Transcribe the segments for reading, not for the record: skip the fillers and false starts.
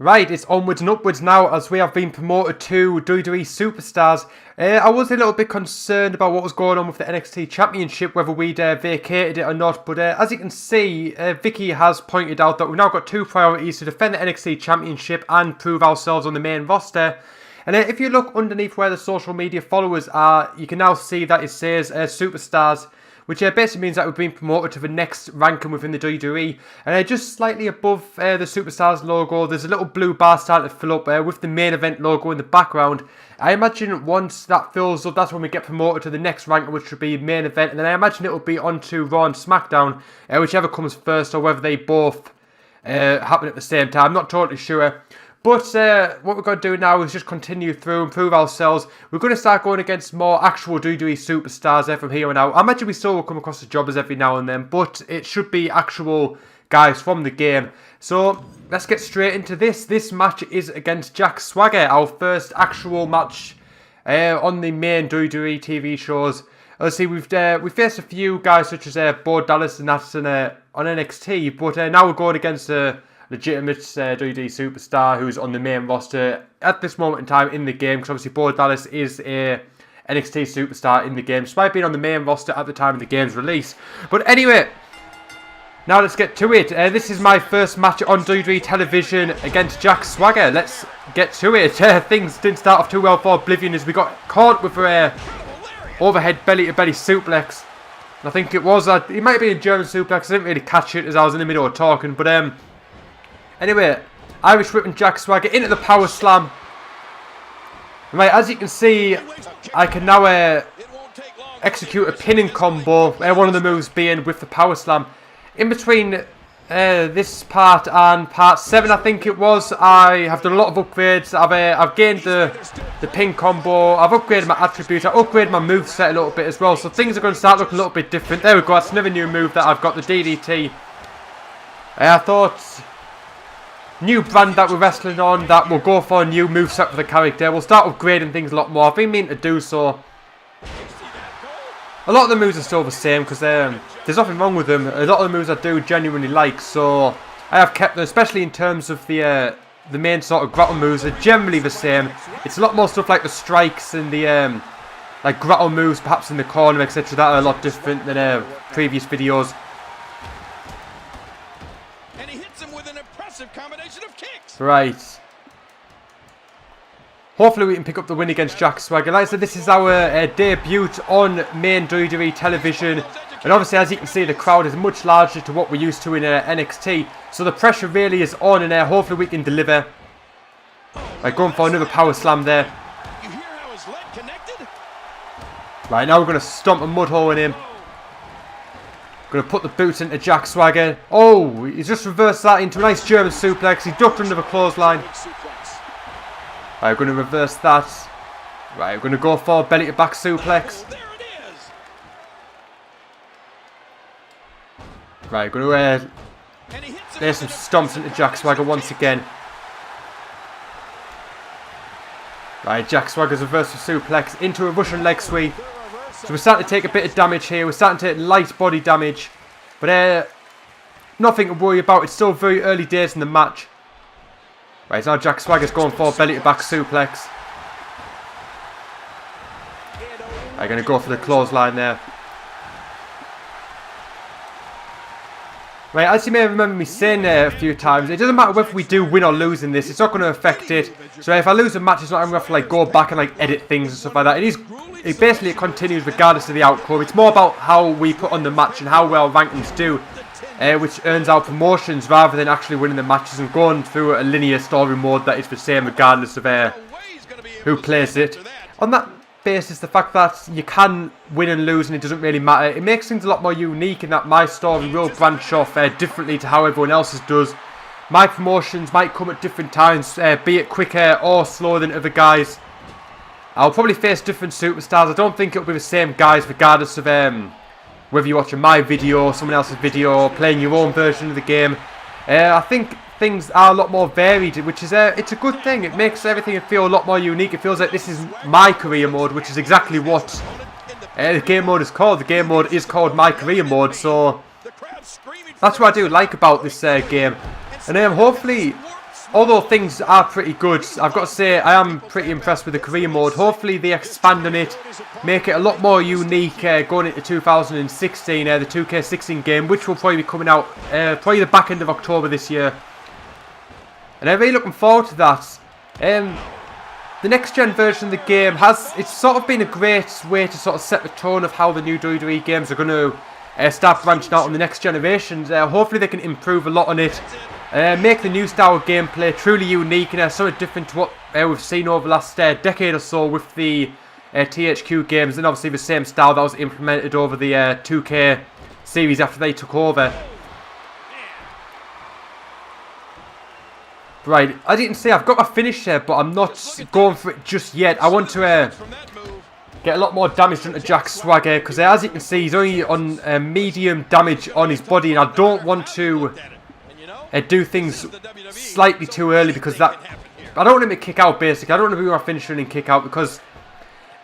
Right, it's onwards and upwards now as we have been promoted to WWE Superstars. I was a little bit concerned about what was going on with the NXT Championship, whether we'd vacated it or not, but as you can see, Vicky has pointed out that we've now got two priorities: to defend the NXT Championship and prove ourselves on the main roster. And if you look underneath where the social media followers are, you can now see that it says Superstars, which basically means that we've been promoted to the next ranking within the WWE. And just slightly above the Superstars logo, there's a little blue bar starting to fill up with the main event logo in the background. I imagine once that fills up, that's when we get promoted to the next ranking, which would be main event. And then I imagine it will be onto Raw and SmackDown, whichever comes first, or whether they both happen at the same time. I'm not totally sure. But what we're going to do now is just continue through and prove ourselves. We're going to start going against more actual WWE Superstars from here on out. I imagine we still will come across the jobbers every now and then, but it should be actual guys from the game. So let's get straight into this. This match is against Jack Swagger, our first actual match on the main WWE TV shows. Obviously, we faced a few guys such as Bo Dallas and that's on NXT, but now we're going against legitimate WWE Superstar who's on the main roster at this moment in time in the game, because obviously Bo Dallas is a NXT Superstar in the game, despite being on the main roster at the time of the game's release. But anyway, now let's get to it. This is my first match on WWE television against Jack Swagger. Let's get to it. Things didn't start off too well for Oblivion as we got caught with a overhead belly-to-belly suplex. I think it was, it might be a German suplex. I didn't really catch it as I was in the middle of talking, but anyway, Irish whipping Jack Swagger into the power slam. Right, as you can see, I can now execute a pinning combo. One of the moves being with the power slam. In between this part and part 7, I think it was, I have done a lot of upgrades. I've gained the pin combo. I've upgraded my attributes. I've upgraded my moveset a little bit as well. So things are going to start looking a little bit different. There we go. That's another new move that I've got, the DDT. I thought, new brand that we're wrestling on, that we'll go for a new moveset for the character. We'll start upgrading things a lot more. I've been meaning to do so. A lot of the moves are still the same because there's nothing wrong with them. A lot of the moves I do genuinely like, so I have kept them, especially in terms of the main sort of grapple moves are generally the same. It's a lot more stuff like the strikes and the like grapple moves, perhaps in the corner, etc. that are a lot different than previous videos. And he hits him with an impressive combination of kicks. Right. Hopefully we can pick up the win against Jack Swagger. Like I said, this is our debut on main WWE television. And obviously, as you can see, the crowd is much larger to what we're used to in NXT. So the pressure really is on, and hopefully we can deliver. Right, going for another power slam there. You hear how his leg connected? Right, now we're going to stomp a mud hole in him. Going to put the boots into Jack Swagger. Oh, he's just reversed that into a nice German suplex. He ducked under the clothesline. Right, we're going to reverse that. Right, we're going to go for belly to back suplex. There it is. Right, we're going to there's some stomps into Jack Swagger once again. Right, Jack Swagger's reversal suplex into a Russian leg sweep. So we're starting to take a bit of damage here. We're starting to take light body damage. But nothing to worry about. It's still very early days in the match. Right, now Jack Swagger's going for belly to back suplex. Right, going to go for the clothesline there. Right, as you may remember me saying a few times, it doesn't matter whether we do win or lose in this. It's not going to affect it. So if I lose a match, it's not going to have to like go back and like edit things and stuff like that. It basically continues regardless of the outcome. It's more about how we put on the match and how well rankings do. Which earns our promotions rather than actually winning the matches and going through a linear story mode that is the same regardless of who plays it. On that basis, the fact that you can win and lose and it doesn't really matter, it makes things a lot more unique in that my story will branch off differently to how everyone else's does. My promotions might come at different times, be it quicker or slower than other guys. I'll probably face different superstars. I don't think it'll be the same guys regardless of whether you're watching my video, someone else's video, or playing your own version of the game. I think things are a lot more varied, which is it's a good thing. It makes everything feel a lot more unique. It feels like this is my career mode, which is exactly what the game mode is called. The game mode is called my career mode, so that's what I do like about this game. And hopefully although things are pretty good, I've got to say I am pretty impressed with the career mode. Hopefully they expand on it, make it a lot more unique going into 2016, the 2K16 game, which will probably be coming out probably the back end of October this year. And I'm really looking forward to that. The next gen version of the game it's sort of been a great way to sort of set the tone of how the new WWE games are going to start branching out on the next generations. Hopefully they can improve a lot on it, make the new style of gameplay truly unique and something different to what we've seen over the last decade or so with the THQ games, and obviously the same style that was implemented over the 2K series after they took over. Right, as you can see, I've got my finish there, but I'm not going for it just yet. I want to get a lot more damage done to Jack Swagger, because as you can see, he's only on medium damage on his body, and I don't want to do things slightly too early, because I don't want him to kick out, basically. I don't want to be my finisher and kick out, because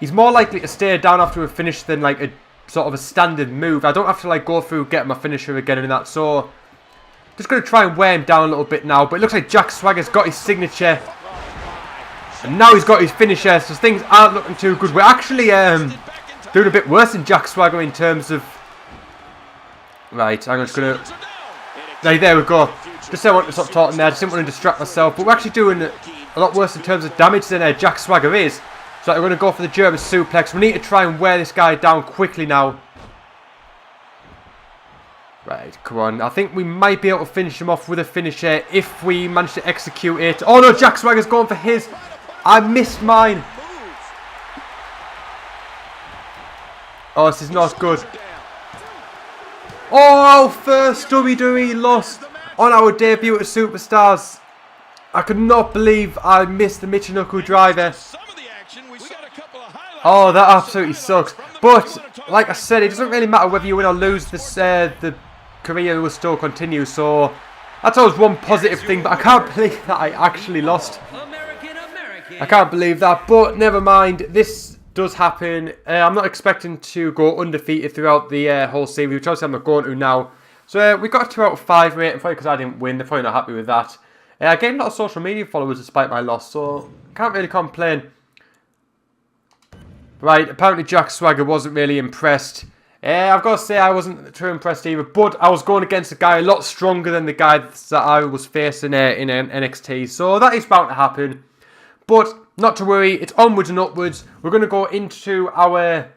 he's more likely to stay down after a finish than like a sort of a standard move. I don't have to like go through, get my finisher again and that, so just going to try and wear him down a little bit now. But it looks like Jack Swagger's got his signature. And now he's got his finisher. So things aren't looking too good. We're actually doing a bit worse than Jack Swagger in terms of... Right, I'm just going to... Right, there we go. Just so I want to stop talking there. I just didn't want to distract myself. But we're actually doing a lot worse in terms of damage than Jack Swagger is. So we're going to go for the German suplex. We need to try and wear this guy down quickly now. Right, come on. I think we might be able to finish him off with a finisher if we manage to execute it. Oh no, Jack Swagger's going for his. I missed mine. Oh, this is not good. Oh, first WWE loss on our debut at Superstars. I could not believe I missed the Michinoku driver. Oh, that absolutely sucks. But, like I said, it doesn't really matter whether you win or lose. The career will still continue, so that's always one positive thing, but I can't believe that I actually lost. I can't believe that, but never mind, this does happen. I'm not expecting to go undefeated throughout the whole series, which obviously I'm not going to now. So we got a 2 out of 5 rating, probably because I didn't win. They're probably not happy with that. I gained a lot of social media followers despite my loss, so can't really complain. Right, apparently Jack Swagger wasn't really impressed. I've got to say I wasn't too impressed either, but I was going against a guy a lot stronger than the guy that I was facing in NXT, so that is bound to happen. But not to worry, it's onwards and upwards. We're going to go into our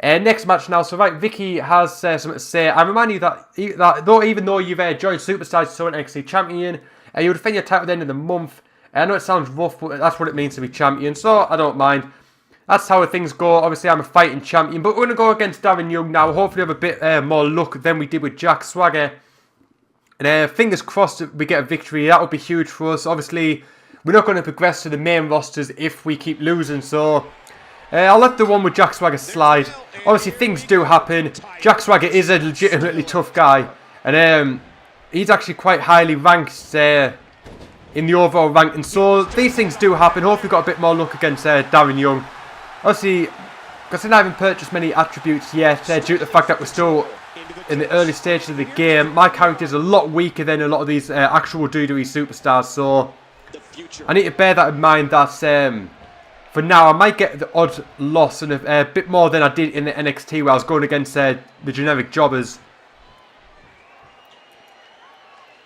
next match now. So right, Vicky has something to say. I remind you that even though you've joined Superstars, so an NXT champion, you'll defend your title at the end of the month. I know it sounds rough, but that's what it means to be champion, so I don't mind. That's how things go. Obviously, I'm a fighting champion, but we're going to go against Darren Young now. Hopefully, have a bit more luck than we did with Jack Swagger. And fingers crossed that we get a victory. That would be huge for us. Obviously, we're not going to progress to the main rosters if we keep losing. So, I'll let the one with Jack Swagger slide. Obviously, things do happen. Jack Swagger is a legitimately tough guy. And he's actually quite highly ranked in the overall ranking. So, these things do happen. Hopefully, got a bit more luck against Darren Young. Obviously, because I haven't purchased many attributes yet, due to the fact that we're still in the early stages of the game, my character is a lot weaker than a lot of these actual WWE Superstars, so I need to bear that in mind that for now I might get the odd loss and a bit more than I did in the NXT where I was going against the generic jobbers.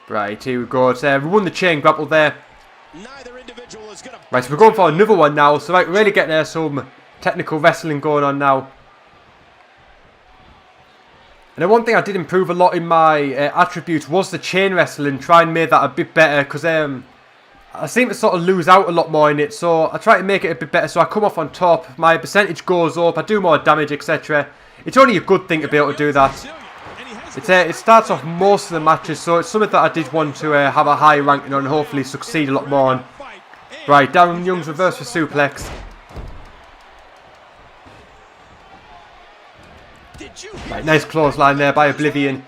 Right, here we go. We won the chain grapple there. Right, so we're going for another one now, so right, we're really getting some technical wrestling going on now. And the one thing I did improve a lot in my attributes was the chain wrestling, try and make that a bit better, because I seem to sort of lose out a lot more in it, so I try to make it a bit better, so I come off on top, my percentage goes up, I do more damage, etc. It's only a good thing to be able to do that. It starts off most of the matches, so it's something that I did want to have a high ranking on and hopefully succeed a lot more on. Right, Darren Young's reverse for suplex. Right, nice clothesline there by Oblivion.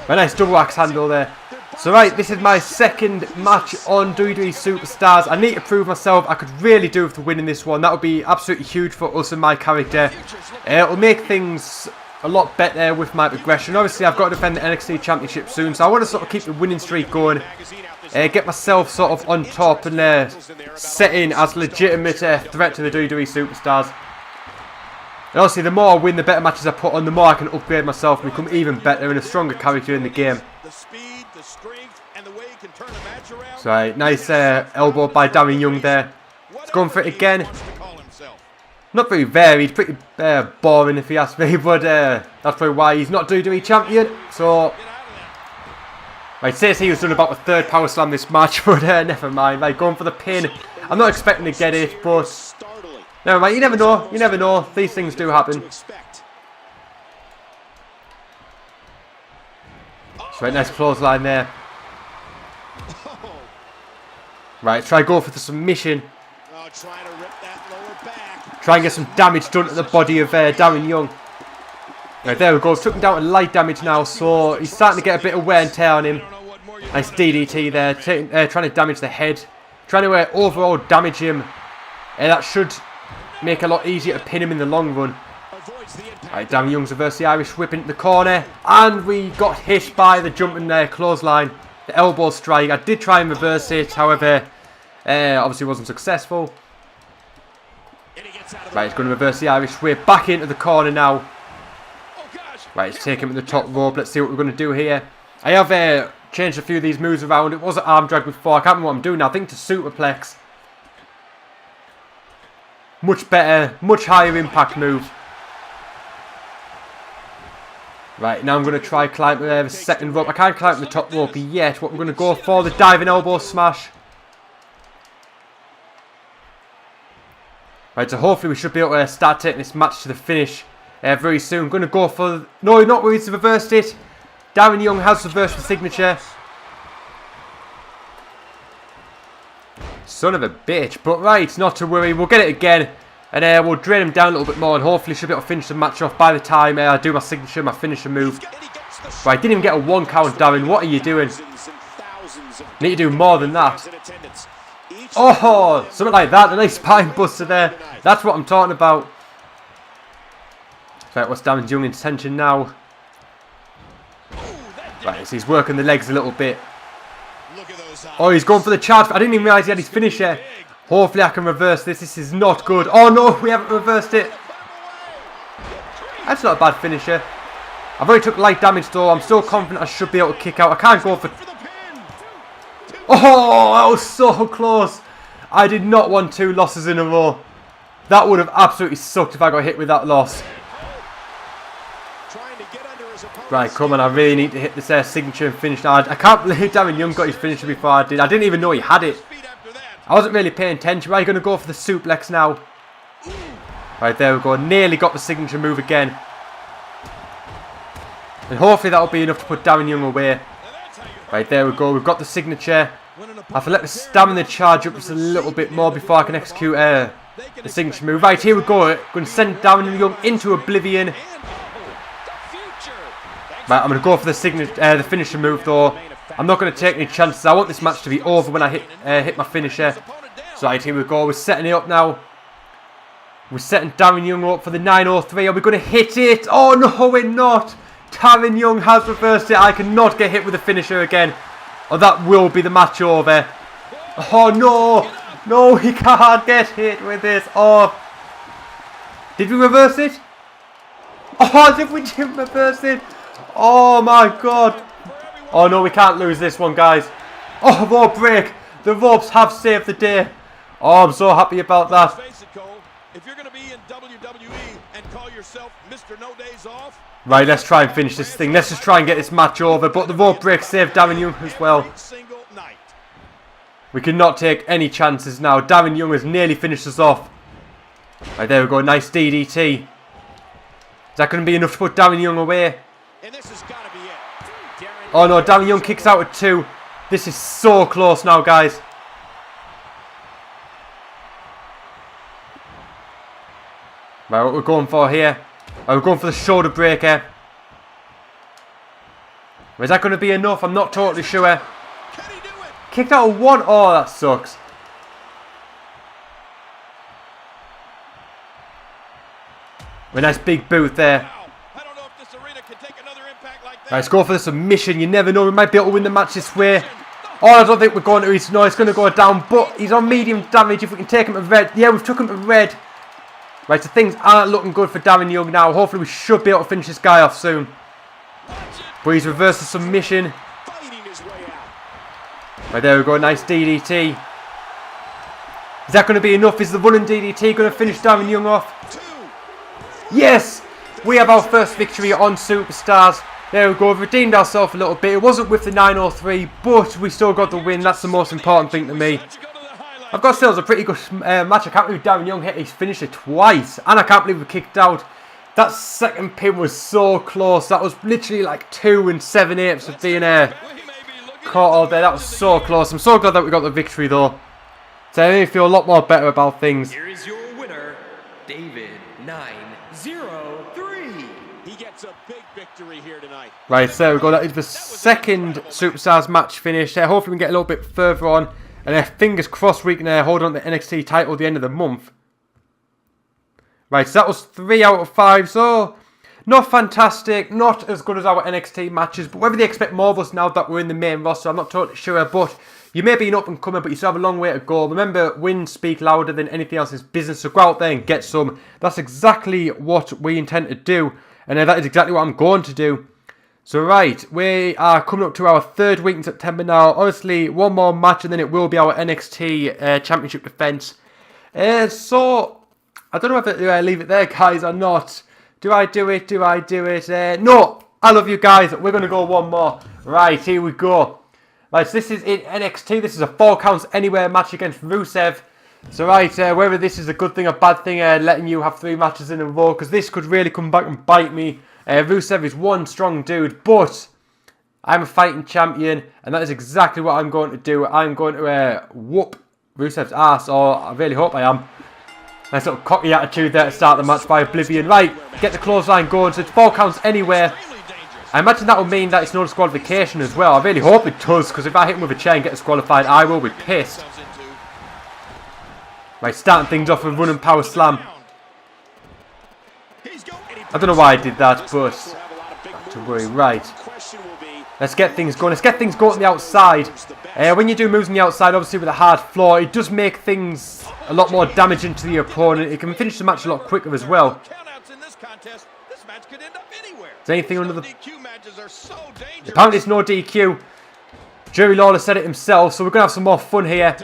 Very nice double axe handle there. So right, this is my second match on WWE Superstars. I need to prove myself. I could really do with winning this one. That would be absolutely huge for us and my character. It'll make things a lot better with my progression. Obviously, I've got to defend the NXT Championship soon, so I want to sort of keep the winning streak going. Get myself sort of on top and set in as legitimate threat to the WWE Superstars. And obviously, the more I win, the better matches I put on, the more I can upgrade myself and become even better and a stronger character in the game. So, nice elbow by Darren Young there. He's going for it again. Not very varied, pretty boring if you ask me, but that's probably why he's not WWE Champion. So, right, says he was done about a third power slam this match, but never mind. Right, going for the pin. I'm not expecting to get it, but never mind. You never know. You never know. These things do happen. Right, nice clothesline there. Right, try go for the submission. Try and get some damage done to the body of Darren Young. Right, there we go. Took him down to light damage now, so he's starting to get a bit of wear and tear on him. Nice DDT there, trying to damage the head. Trying to overall damage him. That should make it a lot easier to pin him in the long run. Right, Darren Young's reverse the Irish whip into the corner. And we got hit by the jumping clothesline. The elbow strike. I did try and reverse it, however, obviously wasn't successful. Right, he's going to reverse the Irish whip back into the corner now. Right, let's take him to the top rope. Let's see what we're going to do here. I have changed a few of these moves around. It was an arm drag before. I can't remember what I'm doing now. I think it's a superplex. Much better, much higher impact move. Right, now I'm going to try climb the second rope. I can't climb the top rope yet. What we're going to go for, the diving elbow smash. Right, so hopefully we should be able to start taking this match to the finish very soon. I'm going to go for... No, not where he's reversed it. Darren Young has reversed the signature. Son of a bitch. But right, not to worry. We'll get it again. And we'll drain him down a little bit more. And hopefully should be able to finish the match off by the time I do my signature, my finisher move. Right, didn't even get a 1 count, Darren. What are you doing? Need to do more than that. Oh, something like that. A nice spine buster there. That's what I'm talking about. Right, what's Darren Young's intention now? Right, so he's working the legs a little bit. Oh, he's going for the charge. I didn't even realise he had his finisher. Hopefully I can reverse this. This is not good. Oh no, we haven't reversed it. That's not a bad finisher. I've already took light damage though. I'm still confident I should be able to kick out. I can't go for... Oh, that was so close. I did not want 2 losses in a row. That would have absolutely sucked if I got hit with that loss. Right, come on. I really need to hit this signature and finish now. I can't believe Darren Young got his finisher before I did. I didn't even know he had it. I wasn't really paying attention. Right, going to go for the suplex now. Right, there we go. Nearly got the signature move again. And hopefully that'll be enough to put Darren Young away. Right, there we go. We've got the signature. I have to let the stamina charge up just a little bit more before I can execute the signature move. Right, here we go. Going to send Darren Young into Oblivion. Right, I'm going to go for the finisher move though. I'm not going to take any chances. I want this match to be over when I hit my finisher. So right, here we go. We're setting it up now. We're setting Darren Young up for the 903. Are we going to hit it? Oh no, we're not. Darren Young has reversed it. I cannot get hit with the finisher again. Oh, that will be the match over. Oh no. No, he can't get hit with this. Oh. Did we reverse it? Oh, as if we didn't reverse it. Oh my god. Oh no, we can't lose this one, guys. Oh, rope break. The ropes have saved the day. Oh, I'm so happy about that. If you're going to be in WWE and call yourself Mr. No Days Off. Right, let's try and finish this thing. Let's just try and get this match over. But the rope break saved Darren Young as well. We cannot take any chances now. Darren Young has nearly finished us off. Right, there we go. Nice DDT. Is that going to be enough to put Darren Young away? Oh no, Darren Young kicks out at 2. This is so close now, guys. Right, what we're going for here. We're going for the shoulder breaker. Is that going to be enough? I'm not totally sure. Kicked out at 1. Oh, that sucks. A nice big boot there. Let's go for the submission. You never know. We might be able to win the match this way. Oh, I don't think we're going to. No, it's going to go down. But he's on medium damage. If we can take him to red. Yeah, we've took him to red. Right, so things aren't looking good for Darren Young now. Hopefully we should be able to finish this guy off soon. But he's reversed the submission. Right, there we go. Nice DDT. Is that going to be enough? Is the running DDT going to finish Darren Young off? Yes! We have our first victory on Superstars. There we go. We've redeemed ourselves a little bit. It wasn't with the 903, but we still got the win. That's the most important thing to me. I've got to say it was a pretty good match. I can't believe Darren Young hit. He's finished it twice. And I can't believe we kicked out. That second pin was so close. That was literally like 2 7/8 of being caught all there. That was so close. I'm so glad that we got the victory though. So I really feel a lot more better about things. Here is your winner, David 903. He gets a big victory here tonight. Right, so there we go. That is the second Superstars match finished. Hopefully we can get a little bit further on. And fingers crossed we can hold on to the NXT title at the end of the month. Right, so that was 3 out of 5. So, not fantastic. Not as good as our NXT matches. But whether they expect more of us now that we're in the main roster, I'm not totally sure. But you may be an up and comer, but you still have a long way to go. Remember, wins speak louder than anything else in business. So go out there and get some. That's exactly what we intend to do. And that is exactly what I'm going to do. So right, we are coming up to our 3rd week in September now. Obviously, one more match and then it will be our NXT Championship defense. So, I don't know if I leave it there, guys, or not. Do I do it? Do I do it? No, I love you guys. We're going to go one more. Right, here we go. Right, so this is in NXT. This is a 4 counts anywhere match against Rusev. So right, whether this is a good thing or bad thing, letting you have 3 matches in a row, because this could really come back and bite me. Rusev is one strong dude, but I'm a fighting champion, and that is exactly what I'm going to do. I'm going to whoop Rusev's ass, or I really hope I am. Nice little cocky attitude there to start the match by Oblivion. Right, get the clothesline going, so it's 4 counts anywhere. I imagine that will mean that it's no disqualification as well. I really hope it does, because if I hit him with a chair and get disqualified, I will be pissed. Right, starting things off with a running power slam. I don't know why I did that, but not to worry. Right, let's get things going. Let's get things going on the outside. When you do moves on the outside, obviously with a hard floor, it does make things a lot more damaging to the opponent. It can finish the match a lot quicker as well. Is anything under the... Apparently it's no DQ. Jerry Lawler said it himself, so we're going to have some more fun here.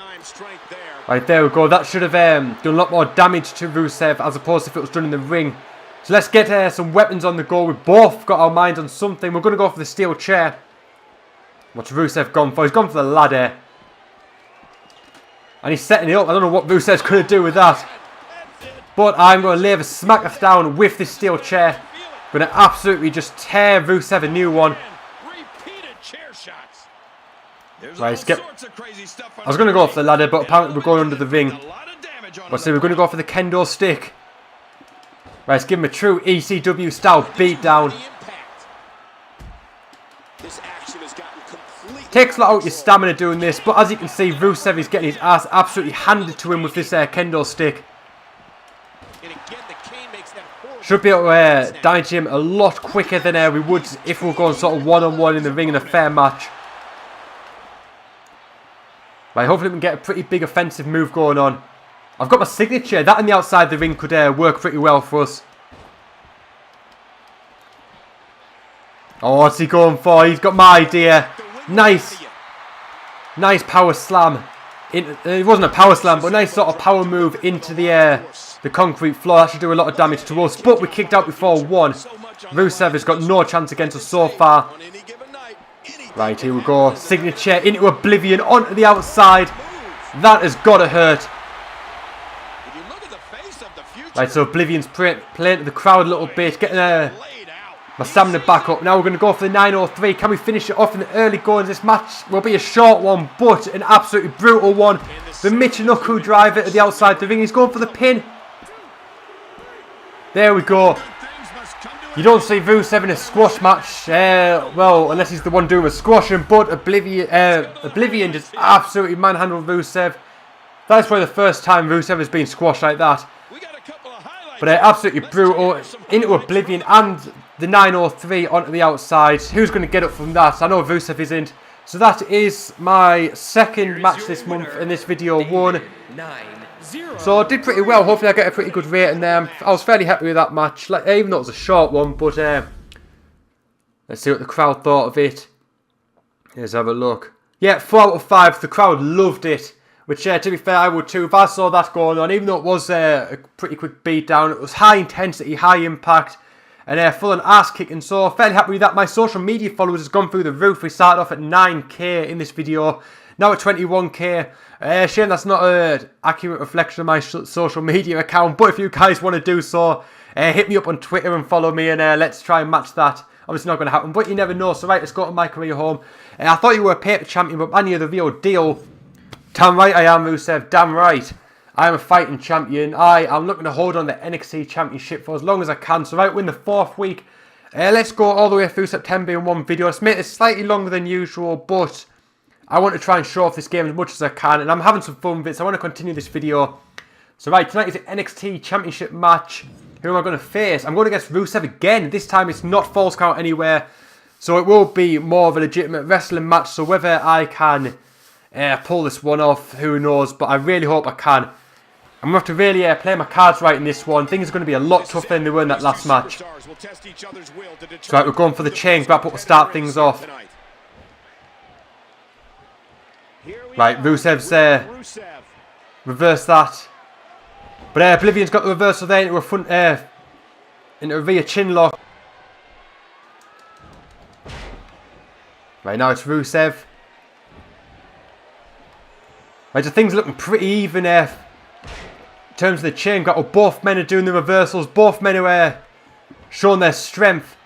Right, there we go. That should have done a lot more damage to Rusev as opposed to if it was done in the ring. So let's get some weapons on the go. We've both got our minds on something. We're going to go for the steel chair. What's Rusev gone for? He's gone for the ladder. And he's setting it up. I don't know what Rusev's going to do with that. But I'm going to lay the smackers down with this steel chair. I'm going to absolutely just tear Rusev a new one. Right, let's get... I was going to go off the ladder, but apparently we're going under the ring. Let's see, we're going to go for the kendo stick. Right, let's give him a true ECW style beatdown. Takes a lot out your stamina doing this, but as you can see, Rusev is getting his ass absolutely handed to him with this kendo stick. Should be able to damage him a lot quicker than we would if we were going sort of one-on-one in the ring in a fair match. Right, hopefully we can get a pretty big offensive move going on. I've got my signature. That on the outside of the ring could work pretty well for us. Oh, what's he going for? He's got my idea. Nice. Nice power slam. It wasn't a power slam, but a nice sort of power move into the concrete floor. That should do a lot of damage to us. But we kicked out before 1. Rusev has got no chance against us so far. Right, here we go. Signature into Oblivion onto the outside. That has got to hurt. Right, so Oblivion's playing to the crowd a little bit. Getting my stamina back up. Now we're going to go for the 903. Can we finish it off in the early goings? This match will be a short one, but an absolutely brutal one. The Michinoku driver to the outside of the ring. He's going for the pin. There we go. You don't see Rusev in a squash match, well, unless he's the one doing the squashing, but Oblivion just absolutely manhandled Rusev. That's probably the first time Rusev has been squashed like that. But absolutely brutal into Oblivion, and the 903 onto the outside. Who's going to get up from that? I know Rusev isn't. So that is my second match this month, and this video won. So I did pretty well. Hopefully I get a pretty good rating there. I was fairly happy with that match, like, even though it was a short one. But let's see what the crowd thought of it. Let's have a look. Yeah, 4 out of 5. The crowd loved it. Which, to be fair, I would too. If I saw that going on, even though it was a pretty quick beatdown, it was high intensity, high impact, and full on ass kicking. So fairly happy with that. My social media followers has gone through the roof. We started off at 9k in this video, now at 21k. Shame that's not an accurate reflection of my social media account. But if you guys want to do so, hit me up on Twitter and follow me, and let's try and match that. Obviously not going to happen, but you never know. So right, let's go to my career home. I thought you were a paper champion, but man, you're the real deal. Damn right I am, Rusev. Damn right. I am a fighting champion. I am looking to hold on the NXT Championship for as long as I can. So right, we're in the 4th week. Let's go all the way through September in one video. Let's make it slightly longer than usual, but I want to try and show off this game as much as I can. And I'm having some fun with it, so I want to continue this video. So right, tonight is an NXT Championship match. Who am I going to face? I'm going against Rusev again. This time it's not false count anywhere. So it will be more of a legitimate wrestling match. So whether I can pull this one off, who knows, but I really hope I can. I'm going to have to really play my cards right in this one. Things are going to be a lot tougher than they were in that last match. So right, we're going for the chain grab up to start things off. Right, Rusev's reverse that. But Oblivion's got the reversal there into a front, into a rear chin lock. Right, now it's Rusev. Right, so things are looking pretty even in terms of the chain grapple. Both men are doing the reversals. Both men are showing their strength.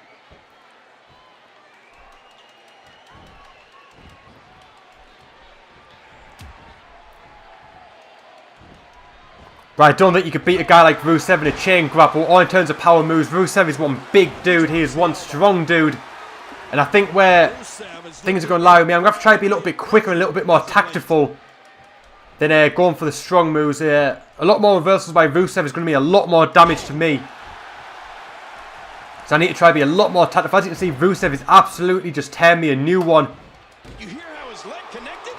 Right, I don't think you could beat a guy like Rusev in a chain grapple, or in terms of power moves. Rusev is one big dude. He is one strong dude. And I think where things are going to lie with me, I'm going to have to try to be a little bit quicker and a little bit more tactful than going for the strong moves. A lot more reversals by Rusev is going to be a lot more damage to me. So I need to try to be a lot more tactful. As you can see, Rusev is absolutely just tearing me a new one. You hear how his leg connected?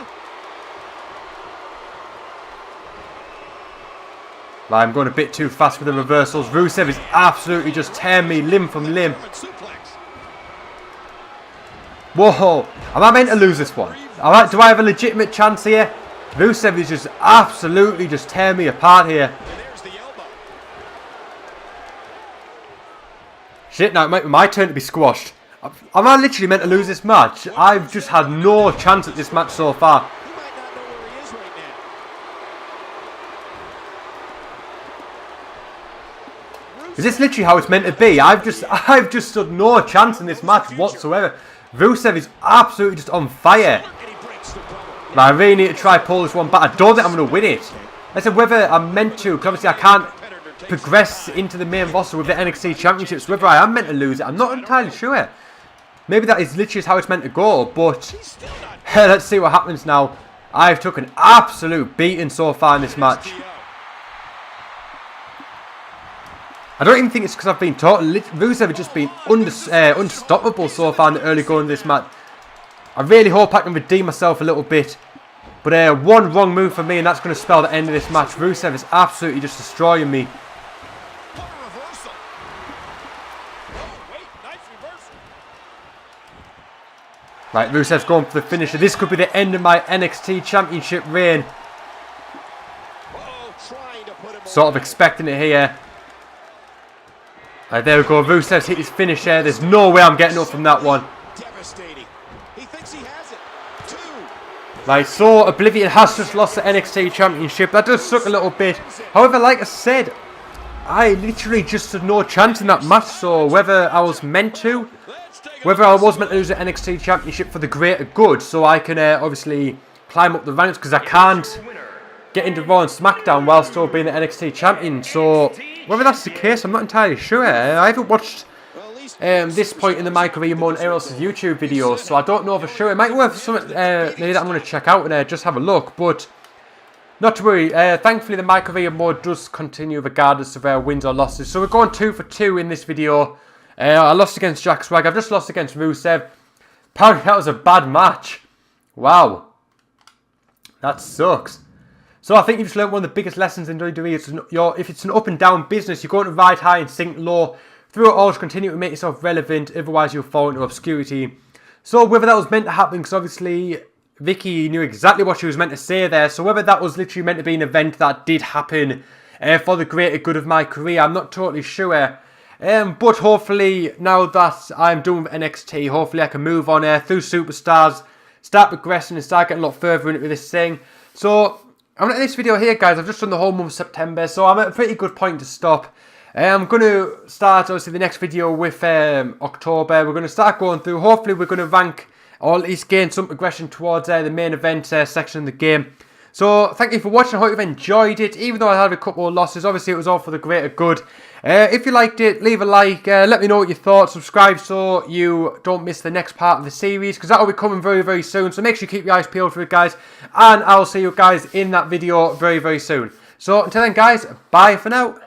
Right, I'm going a bit too fast with the reversals. Rusev is absolutely just tearing me limb from limb. Whoa, am I meant to lose this one? Alright, do I have a legitimate chance here? Rusev is just absolutely just tearing me apart here. Shit, now it might be my turn to be squashed. Am I literally meant to lose this match? I've just had no chance at this match so far. Is this literally how it's meant to be? I've just stood no chance in this match whatsoever. Rusev is absolutely just on fire. But I really need to try pull this one back. I don't think I'm going to win it. I said whether I'm meant to, because obviously I can't progress into the main roster with the NXT Championships. Whether I am meant to lose it, I'm not entirely sure. Maybe that is literally how it's meant to go, but let's see what happens now. I've took an absolute beating so far in this match. I don't even think it's because I've been taught. Rusev has just been unstoppable so far in the early going of this match. I really hope I can redeem myself a little bit. But one wrong move for me and that's going to spell the end of this match. Rusev is absolutely just destroying me. Right, Rusev's going for the finisher. This could be the end of my NXT Championship reign. Sort of expecting it here. Right, there we go. Rusev's hit his finisher. There's no way I'm getting up from that one. Right, so Oblivion has just lost the NXT Championship. That does suck a little bit. However, like I said, I literally just had no chance in that match. So whether I was meant to, whether I was meant to lose the NXT Championship for the greater good, so I can obviously climb up the ranks, because I can't get into Raw and SmackDown while still being the NXT Champion. So whether that's the case, I'm not entirely sure. I haven't watched this point in the my career more than anyone else's YouTube videos, so I don't know for sure. It might be worth something maybe that I'm going to check out and just have a look, but not to worry. Thankfully, the my career mode does continue regardless of wins or losses. So we're going 2 for 2 in this video. I lost against Jack Swag. I've just lost against Rusev. Apparently that was a bad match. Wow. That sucks. So I think you've just learned one of the biggest lessons in WWE. If it's an up and down business, you're going to ride high and sink low. Through it all, just continue to make yourself relevant. Otherwise, you'll fall into obscurity. So whether that was meant to happen, because obviously Vicky knew exactly what she was meant to say there. So whether that was literally meant to be an event that did happen for the greater good of my career, I'm not totally sure. But hopefully, now that I'm done with NXT, hopefully I can move on through Superstars, start progressing and start getting a lot further into this thing. So, I'm at this video here, guys. I've just done the whole month of September, so I'm at a pretty good point to stop. I'm going to start, obviously, the next video with October. We're going to start going through. Hopefully, we're going to rank, or at least gain some progression towards the main event section of the game. So, thank you for watching. I hope you've enjoyed it. Even though I had a couple of losses, obviously, it was all for the greater good. If you liked it, leave a like. Let me know what you thought. Subscribe so you don't miss the next part of the series, because that will be coming very, very soon. So, make sure you keep your eyes peeled for it, guys. And I'll see you guys in that video very, very soon. So, until then, guys, bye for now.